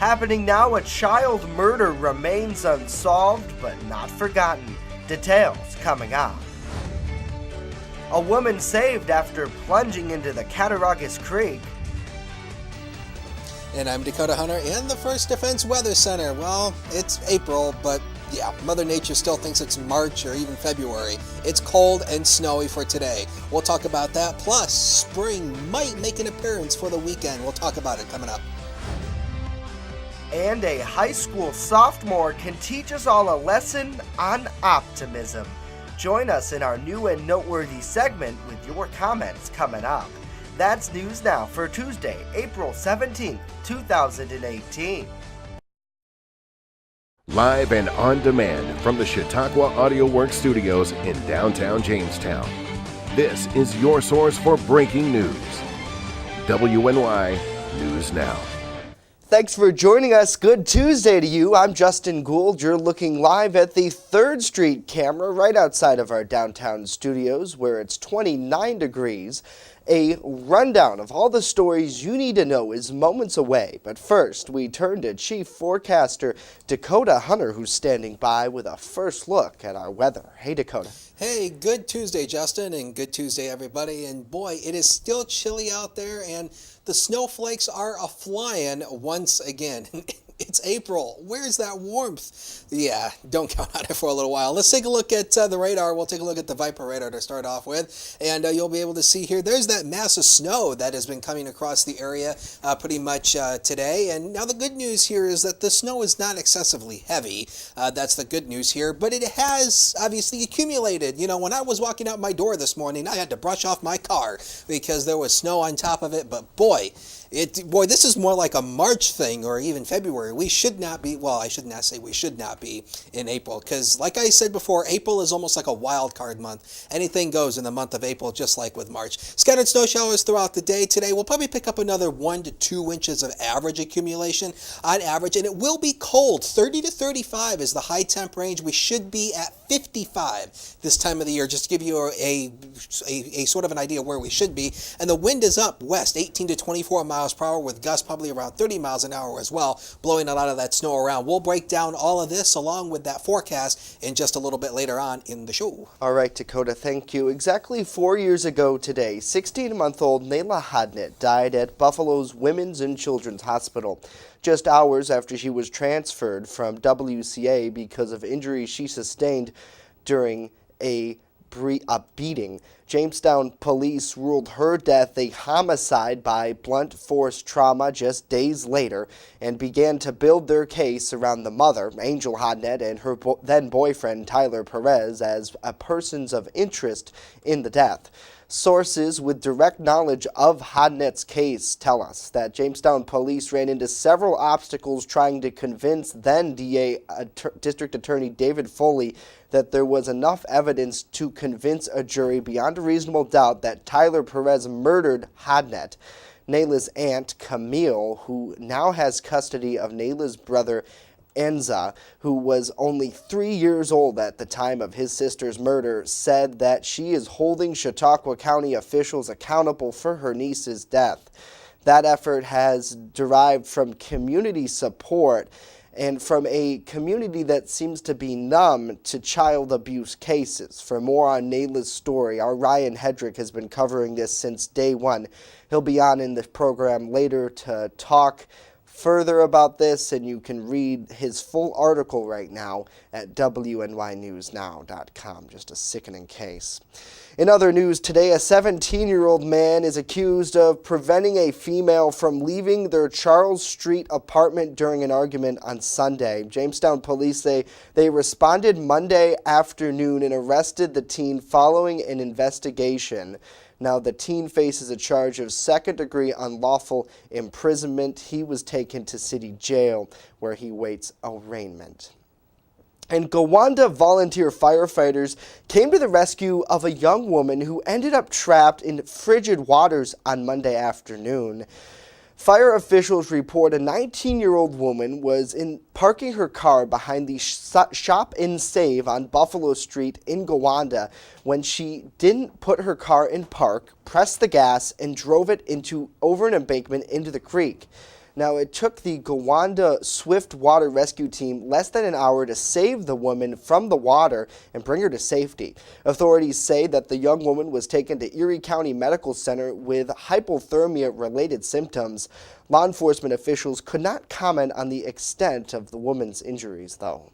Happening now, a child murder remains unsolved but not forgotten. Details coming up. A woman saved after plunging into the Cattaraugus Creek. And I'm Dakota Hunter in the First Defense Weather Center. Well, it's April, but yeah, Mother Nature still thinks it's March or even February. It's cold and snowy for today. We'll talk about that. Plus, spring might make an appearance for the weekend. We'll talk about it coming up. And a high school sophomore can teach us all a lesson on optimism. Join us in our new and noteworthy segment with your comments coming up. That's News Now for Tuesday, April 17th, 2018. Live and on demand from the Chautauqua Audio Works studios in downtown Jamestown. This is your source for breaking news. WNY News Now. Thanks for joining us. Good Tuesday to you. I'm Justin Gould. You're looking live at the 3rd Street camera right outside of our downtown studios where it's 29 degrees. A rundown of all the stories you need to know is moments away. But first, we turn to Chief Forecaster Dakota Hunter, who's standing by with a first look at our weather. Hey, Dakota. Hey, good Tuesday, Justin, and good Tuesday, everybody. And boy, it is still chilly out there, and the snowflakes are a-flying once again. It's April. Where's that warmth? Yeah, don't count on it for a little while. Let's take a look at the radar. We'll take a look at the Viper radar to start off with. And you'll be able to see here, there's that mass of snow that has been coming across the area pretty much today. And now the good news here is that the snow is not excessively heavy. That's the good news here. But it has obviously accumulated. You know, when I was walking out my door this morning, I had to brush off my car because there was snow on top of it. But boy, this is more like a March thing or even February. We should not be, well, I should not say we should not be in April because like I said before, April is almost like a wild card month. Anything goes in the month of April, just like with March. Scattered snow showers throughout the day today. We'll probably pick up another 1 to 2 inches of average accumulation on average, and it will be cold. 30 to 35 is the high temp range. We should be at 55 this time of the year, just to give you a sort of an idea where we should be. And the wind is up west, 18 to 24 miles per hour with gusts probably around 30 miles an hour as well, blowing a lot of that snow around. We'll break down all of this along with that forecast in just a little bit later on in the show. All right, Dakota, thank you. Exactly 4 years ago today, 16-month-old Nayla Hodnett died at Buffalo's Women's and Children's Hospital, just hours after she was transferred from WCA because of injuries she sustained during a beating. Jamestown police ruled her death a homicide by blunt force trauma just days later and began to build their case around the mother, Angel Hodnett, and her then-boyfriend, Tyler Perez, as persons of interest in the death. Sources with direct knowledge of Hodnett's case tell us that Jamestown police ran into several obstacles trying to convince then District Attorney David Foley that there was enough evidence to convince a jury beyond a reasonable doubt that Tyler Perez murdered Hodnett. Nayla's aunt, Camille, who now has custody of Nayla's brother, Enza, who was only 3 years old at the time of his sister's murder, said that she is holding Chautauqua County officials accountable for her niece's death. That effort has derived from community support and from a community that seems to be numb to child abuse cases. For more on Nayla's story, our Ryan Hedrick has been covering this since day one. He'll be on in the program later to talk further about this, and you can read his full article right now at WNYNewsNow.com. Just a sickening case. In other news today, a 17-year-old man is accused of preventing a female from leaving their Charles Street apartment during an argument on Sunday. Jamestown police say they responded Monday afternoon and arrested the teen following an investigation. Now, the teen faces a charge of second-degree unlawful imprisonment. He was taken to city jail where he waits arraignment. And Gowanda volunteer firefighters came to the rescue of a young woman who ended up trapped in frigid waters on Monday afternoon. Fire officials report a 19-year-old woman was parking her car behind the Shop and Save on Buffalo Street in Gowanda when she didn't put her car in park, pressed the gas, and drove it over an embankment into the creek. Now, it took the Gowanda Swift Water Rescue Team less than an hour to save the woman from the water and bring her to safety. Authorities say that the young woman was taken to Erie County Medical Center with hypothermia-related symptoms. Law enforcement officials could not comment on the extent of the woman's injuries, though.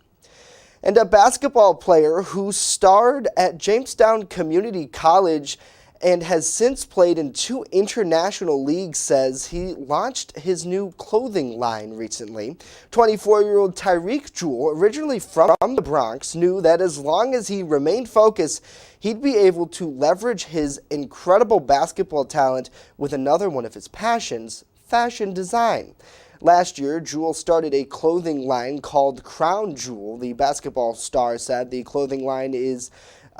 And a basketball player who starred at Jamestown Community College and has since played in 2 international leagues says he launched his new clothing line recently. 24-year-old Tyreek Jewell, originally from the Bronx, knew that as long as he remained focused, he'd be able to leverage his incredible basketball talent with another one of his passions, fashion design. Last year, Jewell started a clothing line called Crown Jewel. The basketball star said the clothing line is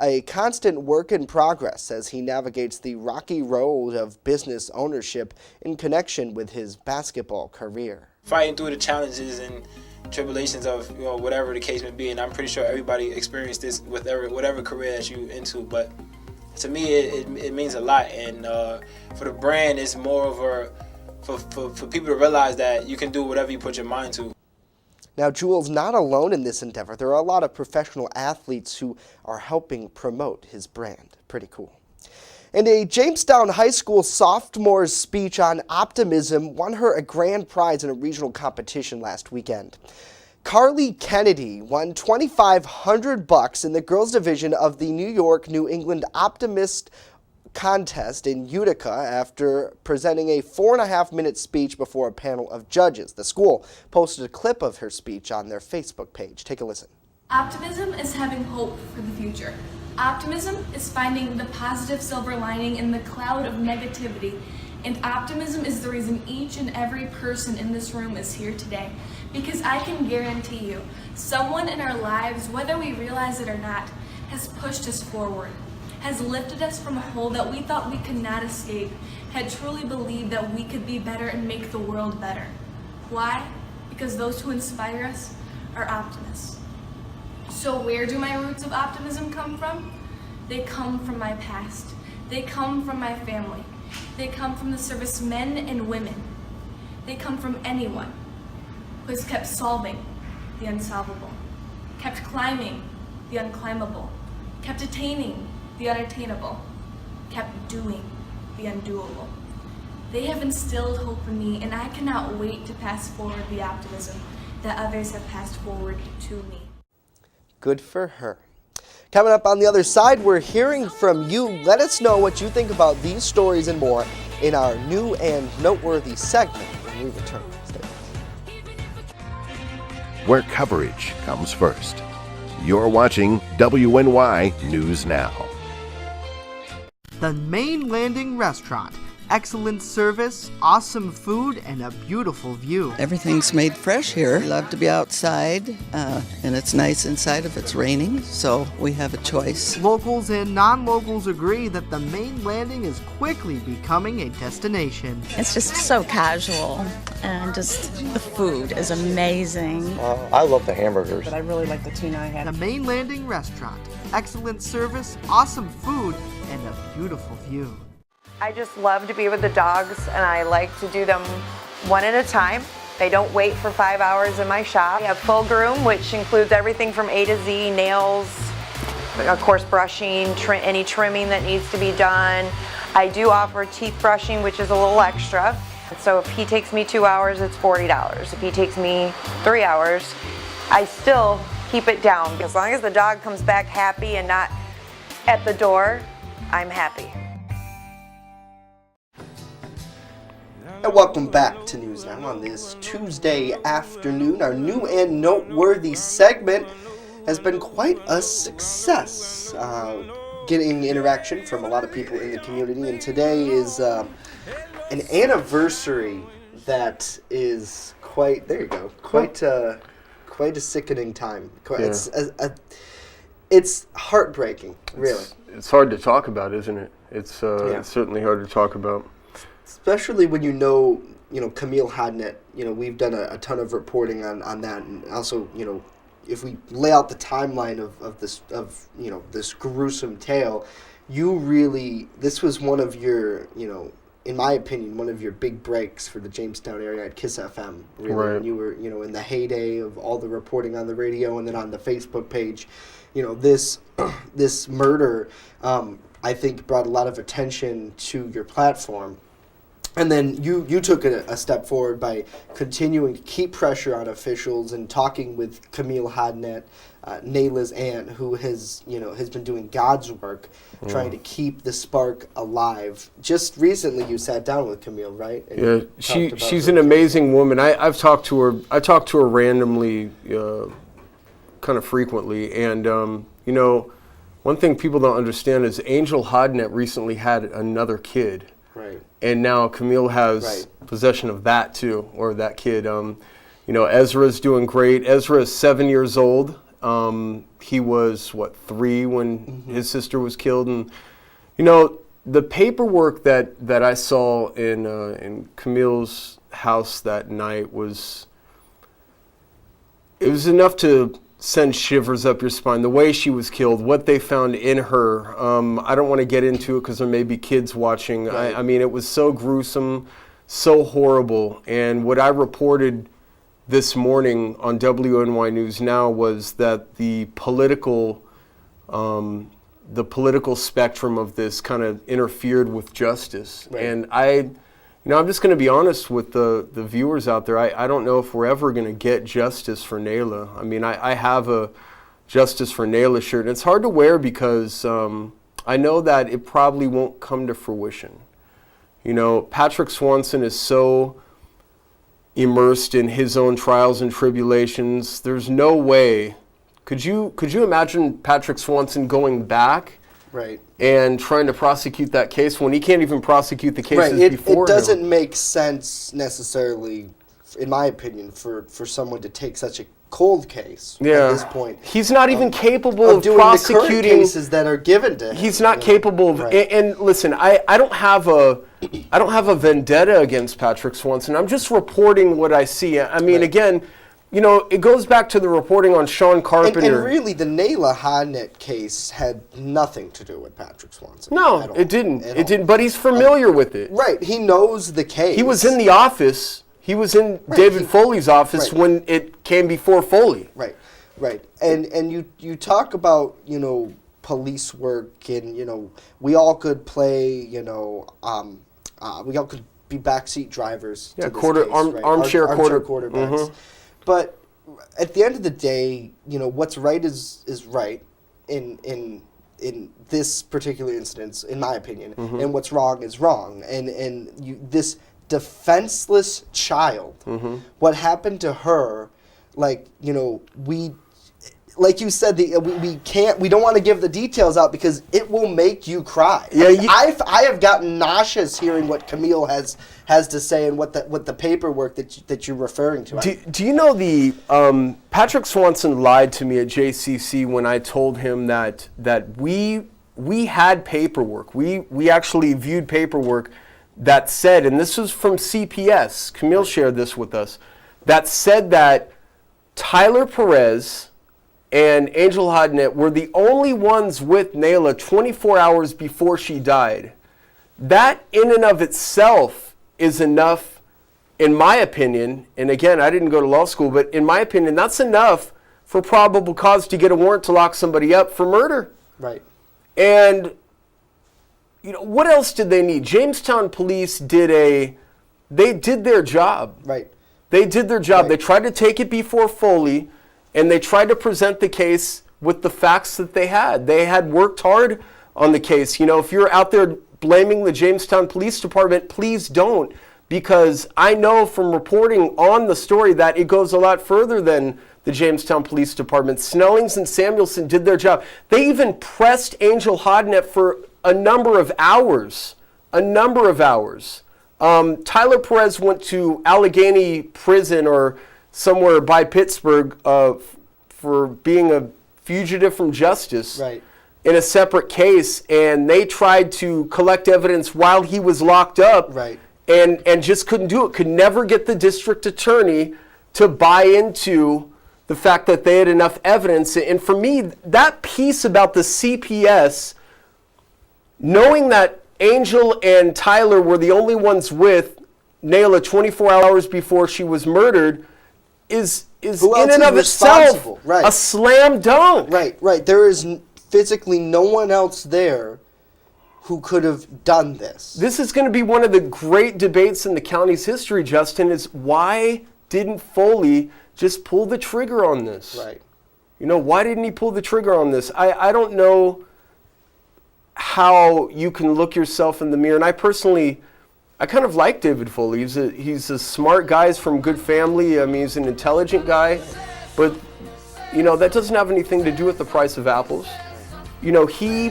a constant work in progress as he navigates the rocky road of business ownership in connection with his basketball career. Fighting through the challenges and tribulations of whatever the case may be, and I'm pretty sure everybody experienced this with whatever career that you into. But to me, it means a lot, and for the brand, it's more of a for people to realize that you can do whatever you put your mind to. Now, Jewell's not alone in this endeavor. There are a lot of professional athletes who are helping promote his brand. Pretty cool. And a Jamestown High School sophomore's speech on optimism won her a grand prize in a regional competition last weekend. Carly Kennedy won $2,500 in the girls division of the New York New England Optimist contest in Utica after presenting a 4.5-minute speech before a panel of judges. The school posted a clip of her speech on their Facebook page. Take a listen. Optimism is having hope for the future. Optimism is finding the positive silver lining in the cloud of negativity. And optimism is the reason each and every person in this room is here today. Because I can guarantee you, someone in our lives, whether we realize it or not, has pushed us forward, has lifted us from a hole that we thought we could not escape, had truly believed that we could be better and make the world better. Why? Because those who inspire us are optimists. So where do my roots of optimism come from? They come from my past. They come from my family. They come from the servicemen and women. They come from anyone who has kept solving the unsolvable, kept climbing the unclimbable, kept attaining the unattainable, kept doing the undoable. They have instilled hope in me, and I cannot wait to pass forward the optimism that others have passed forward to me. Good for her. Coming up on the other side, we're hearing from you. Let us know what you think about these stories and more in our new and noteworthy segment when we return. Stay with us. Where coverage comes first. You're watching WNY News Now. The Main Landing Restaurant. Excellent service, awesome food, and a beautiful view. Everything's made fresh here. We love to be outside, and it's nice inside if it's raining, so we have a choice. Locals and non-locals agree that the Main Landing is quickly becoming a destination. It's just so casual, and just the food is amazing. I love the hamburgers. But I really like the tuna I had. The Main Landing Restaurant. Excellent service, awesome food, and a beautiful view. I just love to be with the dogs, and I like to do them one at a time. They don't wait for 5 hours in my shop. We have full groom, which includes everything from A to Z, nails, of course brushing, any trimming that needs to be done. I do offer teeth brushing, which is a little extra. So if he takes me 2 hours, it's $40. If he takes me 3 hours, I still keep it down. As long as the dog comes back happy and not at the door, I'm happy. And welcome back to News Now on this Tuesday afternoon. Our new and noteworthy segment has been quite a success, getting interaction from a lot of people in the community. And today is an anniversary that is quite, there you go, quite a sickening time. It's heartbreaking, really. It's hard to talk about, isn't it? It's certainly hard to talk about. Especially when you know Camille Hodnett. We've done a ton of reporting on that, and also if we lay out the timeline of this gruesome tale, this was one of your in my opinion, one of your big breaks for the Jamestown area at KISS FM. Really, Right. when you were, in the heyday of all the reporting on the radio and then on the Facebook page, this this murder, I think, brought a lot of attention to your platform. And then you took a step forward by continuing to keep pressure on officials and talking with Camille Hodnett, Nayla's aunt, who has been doing God's work, trying to keep the spark alive. Just recently, you sat down with Camille, right? And Yeah, talked about she's her. an amazing woman. I've talked to her. I talk to her randomly, kind of frequently, and one thing people don't understand is Angel Hodnett recently had another kid. Right. And now Camille has possession of that too, or that kid. Ezra's doing great. Ezra is 7 years old. He was 3 when his sister was killed, and the paperwork that I saw in Camille's house that night was enough to send shivers up your spine. The way she was killed, what they found in her. I don't want to get into it because there may be kids watching. Right. I mean, it was so gruesome, so horrible. And what I reported this morning on WNY News Now was that the political spectrum of this kind of interfered with justice. Right. And I'm just going to be honest with the viewers out there. I don't know if we're ever going to get justice for Nayla. I mean, I have a Justice for Nayla shirt, and it's hard to wear because I know that it probably won't come to fruition. Patrick Swanson is so immersed in his own trials and tribulations. There's no way. Could you imagine Patrick Swanson going back? Right. And trying to prosecute that case when he can't even prosecute the cases Right. before It doesn't him. make sense necessarily, in my opinion, for someone to take such a cold case at this point. He's not even capable of doing the current prosecuting cases that are given to him. He's not capable of. Right. And listen, I don't have a vendetta against Patrick Swanson. I'm just reporting what I see. I mean, again, it goes back to the reporting on Sean Carpenter. And really, the Nayla Hodnett case had nothing to do with Patrick Swanson. No, at all. it didn't. At It all. didn't. But he's familiar with it. Right. He knows the case. He was in the office. He was in David Foley's office when it came before Foley. Right. Right. And you talk about, police work and, we all could play, we all could be backseat drivers. Yeah, to this case, armchair quarterbacks. But at the end of the day, what's right is right in this particular instance, in my opinion, and what's wrong is wrong. And this defenseless child, what happened to her, like you said, we don't want to give the details out because it will make you cry. Yeah, I have gotten nauseous hearing what Camille has to say and what the paperwork that you're referring to. Do you know the Patrick Swanson lied to me at JCC when I told him that we had paperwork. We actually viewed paperwork that said, and this was from CPS. Camille shared this with us. That said that Tyler Perez and Angel Hodnett were the only ones with Nayla 24 hours before she died. That in and of itself is enough, in my opinion, and again, I didn't go to law school, but in my opinion, that's enough for probable cause to get a warrant to lock somebody up for murder. Right. And, what else did they need? Jamestown police they did their job. Right. They did their job. Right. They tried to take it before Foley, and they tried to present the case with the facts that they had. They had worked hard on the case. If you're out there blaming the Jamestown Police Department, please don't, because I know from reporting on the story that it goes a lot further than the Jamestown Police Department. Snellings and Samuelson did their job. They even pressed Angel Hodnett for a number of hours. Tyler Perez went to Allegheny Prison or somewhere by Pittsburgh for being a fugitive from justice in a separate case, and they tried to collect evidence while he was locked up and just couldn't do it, could never get the district attorney to buy into the fact that they had enough evidence. And for me, that piece about the CPS, knowing that Angel and Tyler were the only ones with Nayla 24 hours before she was murdered is Who in else and is of itself responsible? Right. a slam dunk. Right. There is physically no one else there who could have done this. This is going to be one of the great debates in the county's history, Justin, is why didn't Foley just pull the trigger on this? Right. You know, why didn't he pull the trigger on this? I don't know how you can look yourself in the mirror. And I kind of like David Foley. He's a smart guy. He's from good family. I mean, he's an intelligent guy. But, you know, that doesn't have anything to do with the price of apples. You know, he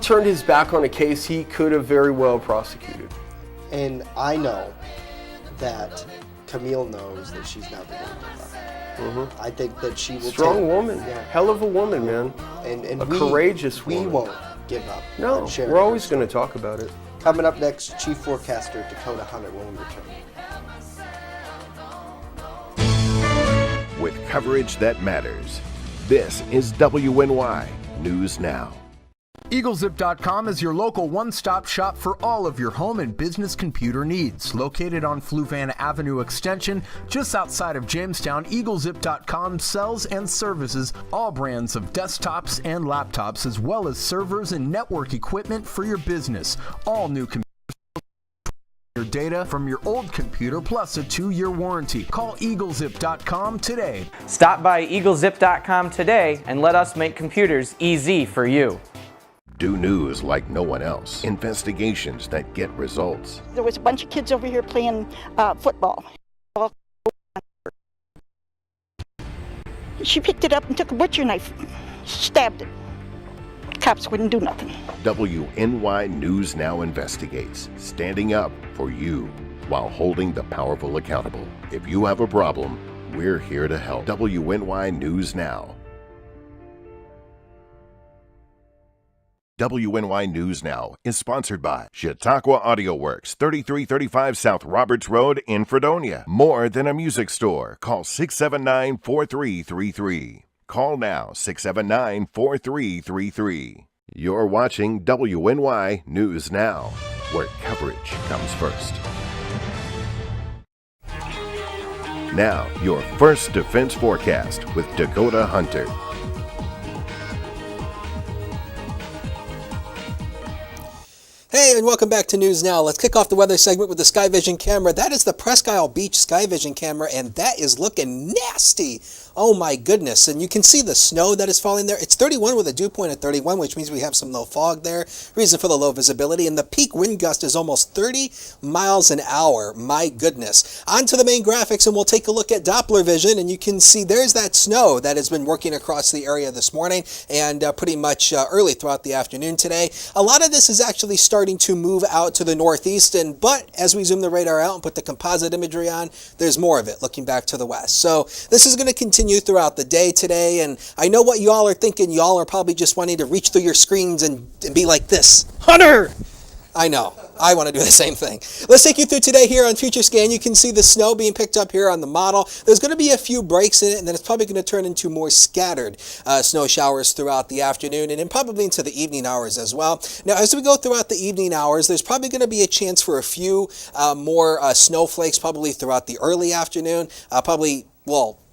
turned his back on a case he could have very well prosecuted. And I know that Camille knows that she's not the one to give up. I think that she will Strong woman. Yeah. Hell of a woman, man. And a courageous we woman. won't give up. No, on sharing we're always her going to talk about it. Coming up next, Chief Forecaster Dakota Hunter when we return. With coverage that matters, this is WNY News Now. EagleZip.com is your local one-stop shop for all of your home and business computer needs. Located on Fluvan Avenue Extension, just outside of Jamestown, EagleZip.com sells and services all brands of desktops and laptops, as well as servers and network equipment for your business. All new computers, your data from your old computer, plus a 2-year warranty. Call EagleZip.com today. Stop by EagleZip.com today and let us make computers easy for you. Do news like no one else. Investigations that get results. There was a bunch of kids over here playing football. She picked it up and took a butcher knife, stabbed it. Cops wouldn't do nothing. WNY News Now investigates, standing up for you while holding the powerful accountable. If you have a problem, we're here to help. WNY News Now. WNY News Now is sponsored by Chautauqua Audio Works, 3335 South Roberts Road in Fredonia. More than a music store. Call 679-4333. Call now, 679-4333. You're watching WNY News Now, where coverage comes first. Now, your first defense forecast with Dakota Hunter. Hey, and welcome back to News Now. Let's kick off the weather segment with the Sky Vision camera. That is the Presque Isle Beach Sky Vision camera, and that is looking nasty. Oh my goodness. And you can see the snow that is falling there. It's 31 with a dew point at 31, which means we have some low fog there. Reason for the low visibility. And the peak wind gust is almost 30 miles an hour. My goodness. On to the main graphics, and we'll take a look at Doppler vision. And you can see there's that snow that has been working across the area this morning and pretty much early throughout the afternoon today. A lot of this is actually starting to move out to the northeast. But as we zoom the radar out and put the composite imagery on, there's more of it looking back to the west. So this is going to continue throughout the day today, and I know what y'all are thinking. Y'all are probably just wanting to reach through your screens and be like this, Hunter! I know. I want to do the same thing. Let's take you through today here on Future Scan. You can see the snow being picked up here on the model. There's going to be a few breaks in it, and then it's probably going to turn into more scattered snow showers throughout the afternoon and then probably into the evening hours as well. Now, as we go throughout the evening hours, there's probably going to be a chance for a few more snowflakes probably throughout the early afternoon.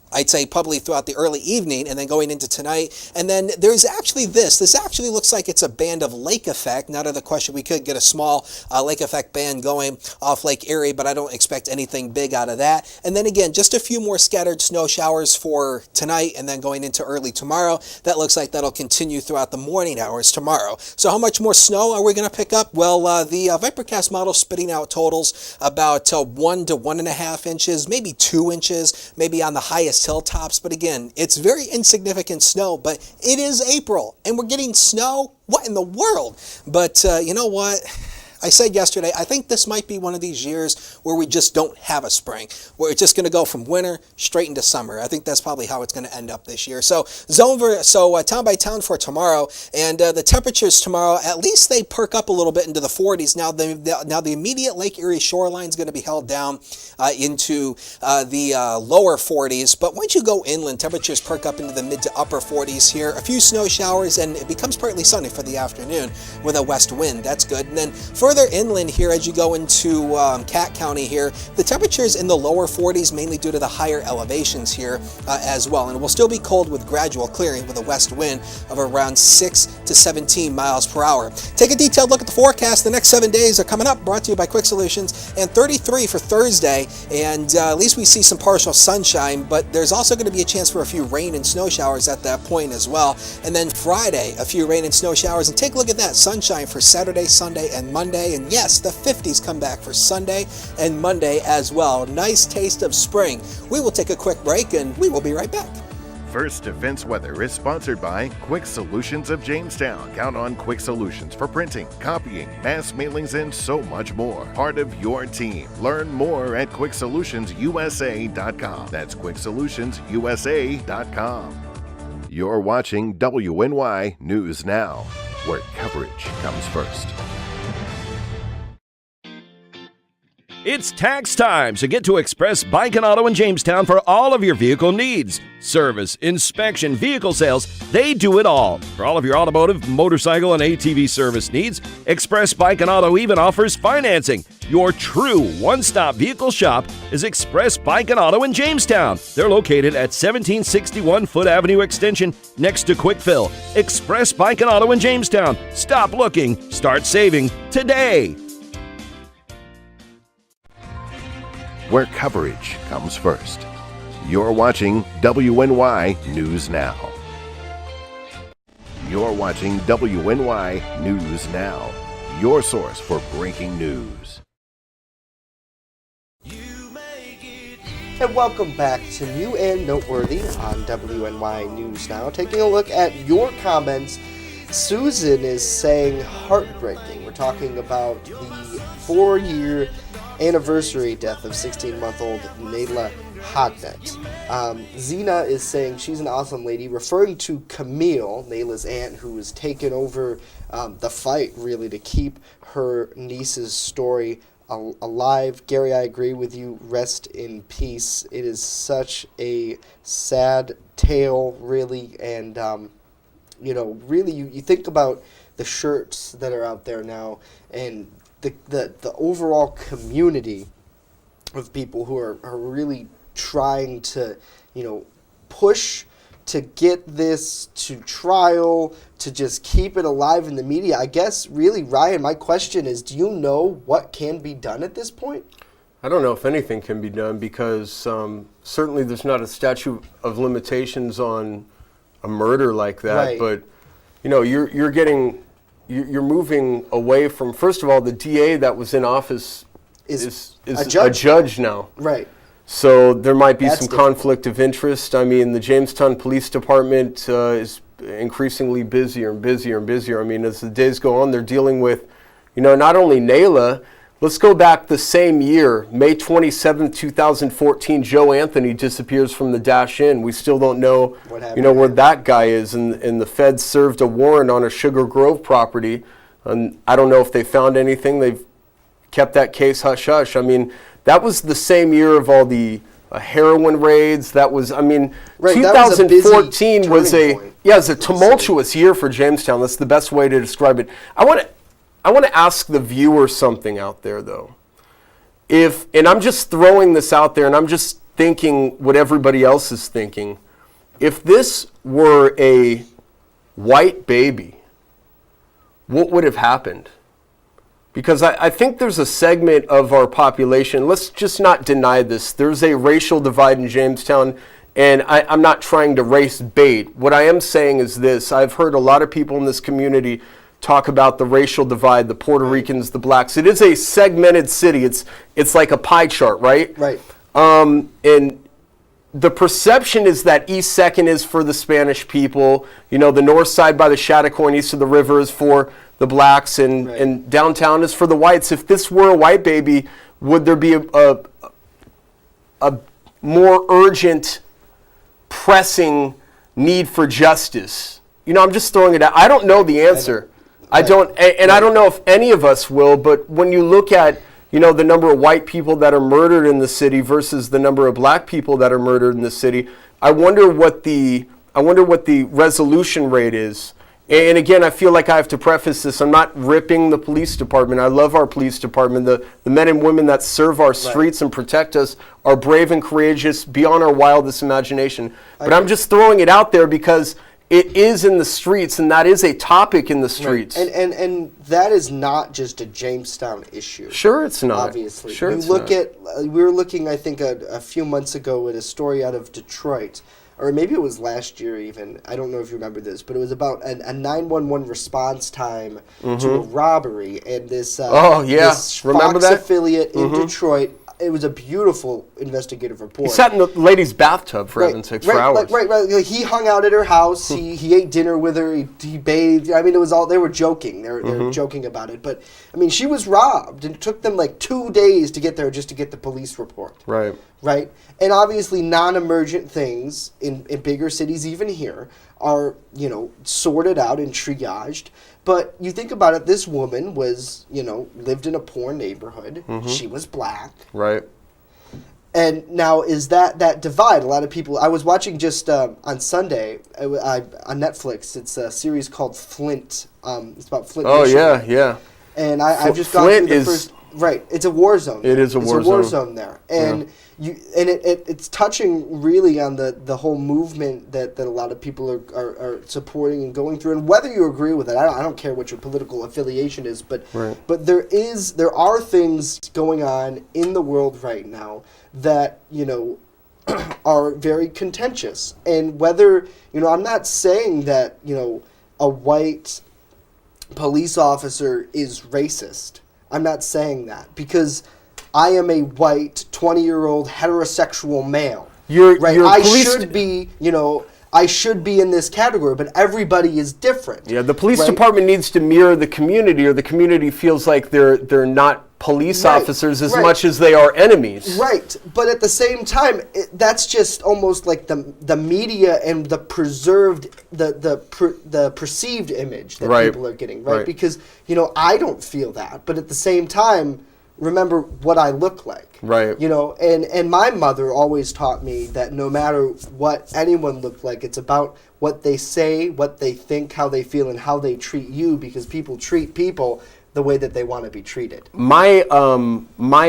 I'd say probably throughout the early evening and then going into tonight. And then there's actually this. This actually looks like it's a band of lake effect. Now to the question, we could get a small lake effect band going off Lake Erie, but I don't expect anything big out of that. And then again, just a few more scattered snow showers for tonight and then going into early tomorrow. That looks like that'll continue throughout the morning hours tomorrow. So how much more snow are we going to pick up? Well, the Vipercast model spitting out totals about 1 to 1.5 inches, maybe 2 inches, maybe on the highest hilltops. But again, it's very insignificant snow, but it is April and we're getting snow. What in the world? But you know what? I said yesterday, I think this might be one of these years where we just don't have a spring, where it's just going to go from winter straight into summer. I think that's probably how it's going to end up this year. So town by town for tomorrow, and the temperatures tomorrow, at least they perk up a little bit into the 40s. Now the immediate Lake Erie shoreline is going to be held down into the lower 40s, but once you go inland, temperatures perk up into the mid to upper 40s here. A few snow showers, and it becomes partly sunny for the afternoon with a west wind. That's good. And then further inland here, as you go into Cat County here, the temperatures in the lower 40s, mainly due to the higher elevations here as well. And it will still be cold with gradual clearing with a west wind of around 6 to 17 miles per hour. Take a detailed look at the forecast. The next 7 days are coming up, brought to you by Quick Solutions, and 33 for Thursday. And at least we see some partial sunshine, but there's also going to be a chance for a few rain and snow showers at that point as well. And then Friday, a few rain and snow showers, and take a look at that, sunshine for Saturday, Sunday, and Monday. And yes, the 50s come back for Sunday and Monday as well. Nice taste of spring. We will take a quick break, and we will be right back. First Defense Weather is sponsored by Quick Solutions of Jamestown. Count on Quick Solutions for printing, copying, mass mailings, and so much more. Part of your team. Learn more at QuickSolutionsUSA.com. That's QuickSolutionsUSA.com. You're watching WNY News Now, where coverage comes first. It's tax time, so get to Express Bike and Auto in Jamestown for all of your vehicle needs. Service, inspection, vehicle sales, they do it all. For all of your automotive, motorcycle, and ATV service needs, Express Bike and Auto even offers financing. Your true one-stop vehicle shop is Express Bike and Auto in Jamestown. They're located at 1761 Foot Avenue Extension next to Quick Fill. Express Bike and Auto in Jamestown. Stop looking, start saving today. Where coverage comes first. You're watching WNY News Now. You're watching WNY News Now, your source for breaking news. And welcome back to New and Noteworthy on WNY News Now. Taking a look at your comments, Susan is saying heartbreaking. We're talking about the 4-year anniversary death of 16-month-old Nayla Hodnett. Zena is saying she's an awesome lady, referring to Camille, Nayla's aunt, who has taken over the fight, really, to keep her niece's story alive. Gary, I agree with you. Rest in peace. It is such a sad tale, really, and, really, you think about the shirts that are out there now, and the overall community of people who are really trying to, push to get this to trial, to just keep it alive in the media. I guess, really, Ryan, my question is, do you know what can be done at this point? I don't know if anything can be done because certainly there's not a statute of limitations on a murder like that. Right. But, you're moving away from, first of all, the DA that was in office is a judge now. Right. So there might be That's some difficult. conflict of interest. I mean, the Jamestown Police Department is increasingly busier and busier and busier. I mean, as the days go on, they're dealing with, not only Nayla. Let's go back the same year, May 27, 2014, Joe Anthony disappears from the Dash Inn. We still don't know, where that guy is. And the feds served a warrant on a Sugar Grove property. And I don't know if they found anything. They've kept that case hush-hush. I mean, that was the same year of all the heroin raids. That was, right, 2014 was a tumultuous year for Jamestown. That's the best way to describe it. I want to ask the viewer something out there, though. And I'm just throwing this out there, and I'm just thinking what everybody else is thinking. If this were a white baby, what would have happened? Because I think there's a segment of our population, let's just not deny this, there's a racial divide in Jamestown, and I'm not trying to race bait. What I am saying is this: I've heard a lot of people in this community talk about the racial divide, the Puerto Ricans, the blacks. It is a segmented city. It's like a pie chart, right? Right. And the perception is that East 2nd is for the Spanish people, the north side by the Chautauqua and east of the river is for the blacks, and downtown is for the whites. If this were a white baby, would there be a more urgent, pressing need for justice? I'm just throwing it out. I don't know the answer. I don't know if any of us will, but when you look at the number of white people that are murdered in the city versus the number of black people that are murdered in the city, I wonder what the resolution rate is. And again, I feel like I have to preface this. I'm not ripping the police department. I love our police department. The men and women that serve our streets and protect us are brave and courageous beyond our wildest imagination. But I'm just throwing it out there because it is in the streets, and that is a topic in the streets. Right. And that is not just a Jamestown issue. Sure, it's not. Obviously. Sure, we were looking, I think, a few months ago at a story out of Detroit, or maybe it was last year even. I don't know if you remember this, but it was about a 911 response time to a robbery, and this this remember Fox that affiliate in Detroit. It was a beautiful investigative report. He sat in the lady's bathtub for heaven's sakes for hours. Right. He hung out at her house. He ate dinner with her. He bathed. I mean, it was all, they were joking. They were joking about it. But, I mean, she was robbed, and it took them like 2 days to get there just to get the police report. Right. Right? And obviously non-emergent things in bigger cities, even here, are, sorted out and triaged. But you think about it, this woman was, lived in a poor neighborhood. She was black. Right. And now is that divide? A lot of people, I was watching just on Sunday on Netflix, it's a series called Flint. It's about Flint, Michigan. Yeah. And I've just gone through the first... Right, it's a war zone. It is a war zone. It's a war zone there. And it's touching really on the whole movement that a lot of people are supporting and going through. And whether you agree with it, I don't care what your political affiliation is, but there are things going on in the world right now that, are very contentious. And whether, I'm not saying that, a white police officer is racist. I'm not saying that, because I am a white 20-year-old heterosexual male. I should be in this category, but everybody is different. Yeah, the police department needs to mirror the community, or the community feels like they're not police officers as much as they are enemies. Right, but at the same time, that's just almost like the media and the perceived image that people are getting, right? Because I don't feel that, but at the same time, remember what I look like. Right. And my mother always taught me that no matter what anyone looked like, it's about what they say, what they think, how they feel, and how they treat you, because people treat people the way that they want to be treated. My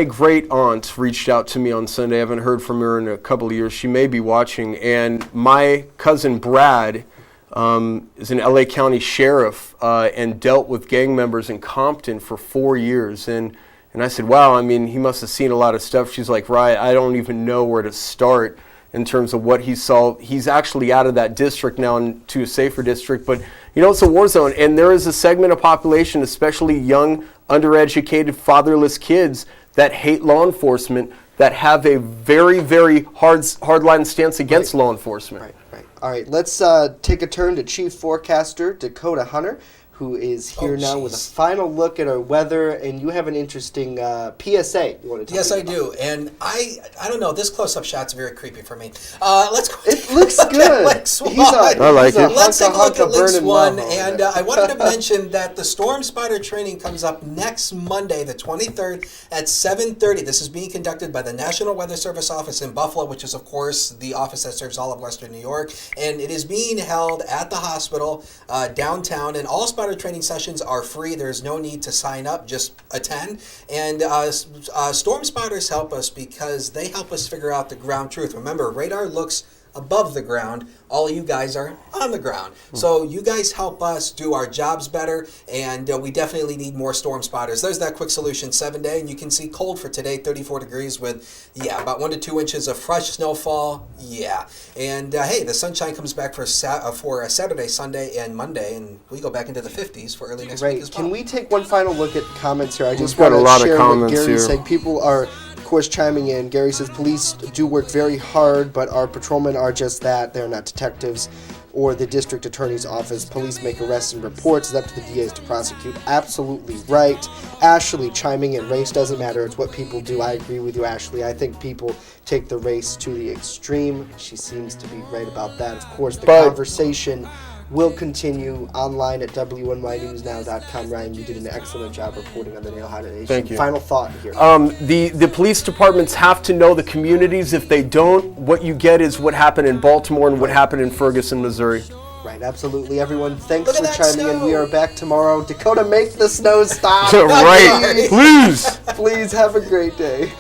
great aunt reached out to me on Sunday. I haven't heard from her in a couple of years. She may be watching. And my cousin Brad is an LA County sheriff and dealt with gang members in Compton for 4 years. And I said, wow, I mean, he must have seen a lot of stuff. She's like, right, I don't even know where to start in terms of what he saw. He's actually out of that district now into a safer district. But, it's a war zone. And there is a segment of population, especially young, undereducated, fatherless kids that hate law enforcement, that have a very, very hardline stance against law enforcement. Right. All right, let's take a turn to Chief Forecaster Dakota Hunter, who is here now with a final look at our weather, and you have an interesting PSA you want to talk about. Yes, I do, and I don't know, this close-up shot's very creepy for me. Let's go. It looks good. I like it. Let's take a look at Lynx One, and I wanted to mention that the Storm Spider training comes up next Monday, the 23rd, at 7:30. This is being conducted by the National Weather Service office in Buffalo, which is, of course, the office that serves all of Western New York, and it is being held at the hospital downtown, and all Spider training sessions are free. There's no need to sign up, just attend. And Storm Spotters help us because they help us figure out the ground truth. Remember, radar looks above the ground. All of you guys are on the ground. So you guys help us do our jobs better, and we definitely need more storm spotters. There's that quick solution 7-day, and you can see cold for today, 34 degrees with, about 1 to 2 inches of fresh snowfall. And hey, the sunshine comes back for Saturday, Sunday, and Monday, and we go back into the 50s for early next week as well. Can we take one final look at comments here? I just got want a lot to share of comments what Gary's here. saying. People are course, chiming in, Gary says, police do work very hard, but our patrolmen are just that. They're not detectives or the district attorney's office. Police make arrests and reports. It's up to the DAs to prosecute. Absolutely right. Ashley chiming in, race doesn't matter. It's what people do. I agree with you, Ashley. I think people take the race to the extreme. She seems to be right about that. Of course, the conversation will continue online at WNYNewsNow.com. Ryan, you did an excellent job reporting on the Nail Hot Nation. Thank you. Final thought here. The police departments have to know the communities. If they don't, what you get is what happened in Baltimore and what happened in Ferguson, Missouri. Right, absolutely. Everyone, thanks for chiming in. We are back tomorrow. Dakota, make the snow stop. Right, please. Please have a great day.